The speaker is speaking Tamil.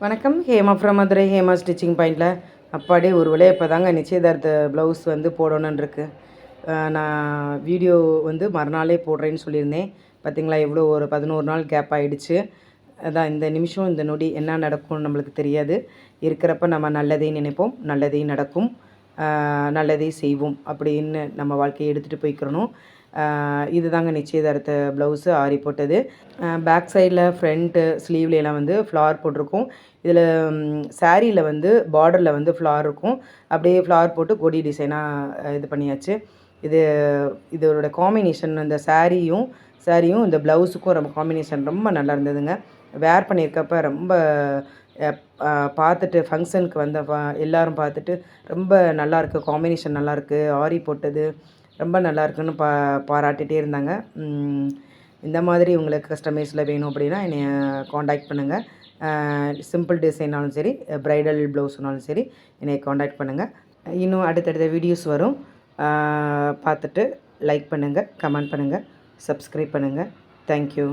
வணக்கம். ஹேமா ஃப்ரம் மதுரை. ஹேமா ஸ்டிச்சிங் பாயிண்டில் அப்பாடி ஒரு வழியாக இப்போ தாங்க நிச்சயதார்த்த ப்ளவுஸ் வந்து போடணுன்னு இருக்கு. நான் வீடியோ வந்து மறுநாளே போடுறேன்னு சொல்லியிருந்தேன். பார்த்திங்களா, எவ்வளோ ஒரு 11 நாள் கேப் ஆகிடுச்சு. அதான் இந்த நிமிஷம் இந்த நொடி என்ன நடக்கும்னு நம்மளுக்கு தெரியாது. இருக்கிறப்ப நம்ம நல்லதே நினைப்போம், நல்லதே நடக்கும், நல்லதே செய்வோம் அப்படின்னு நம்ம வாழ்க்கையை எடுத்துகிட்டு போய்க்கிறணும். இது தாங்க நிச்சயதார்த்த ப்ளவுஸு ஆரி போட்டது. பேக் சைடில் ஃப்ரண்ட்டு ஸ்லீவ்லாம் வந்து ஃப்ளார் போட்டிருக்கும். இதில் சாரியில் வந்து பார்டரில் வந்து ஃப்ளார் இருக்கும். அப்படியே ஃப்ளார் போட்டு கொடி டிசைனாக இது பண்ணியாச்சு. இதோட காம்பினேஷன் அந்த சாரியும் இந்த ப்ளவுஸுக்கும் ரொம்ப காம்பினேஷன் ரொம்ப நல்லா இருந்ததுங்க. வேர் பண்ணியிருக்கப்ப ரொம்ப பார்த்துட்டு ஃபங்க்ஷனுக்கு வந்த எல்லோரும் பார்த்துட்டு ரொம்ப நல்லாயிருக்கு, காம்பினேஷன் நல்லாயிருக்கு, ஆரி போட்டது ரொம்ப நல்லாயிருக்குன்னு பாராட்டிகிட்டே இருந்தாங்க. இந்த மாதிரி உங்களுக்கு கஸ்டமைஸில் வேணும் அப்படின்னா என்னை காண்டாக்ட் பண்ணுங்கள். சிம்பிள் டிசைனாலும் சரி, ப்ரைடல் ப்ளவுஸ்னாலும் சரி, என்னை காண்டாக்ட் பண்ணுங்கள். இன்னும் அடுத்தடுத்த வீடியோஸ் வரும். பார்த்துட்டு லைக் பண்ணுங்கள், கமெண்ட் பண்ணுங்கள், சப்ஸ்கிரைப் பண்ணுங்கள். தேங்க்யூ.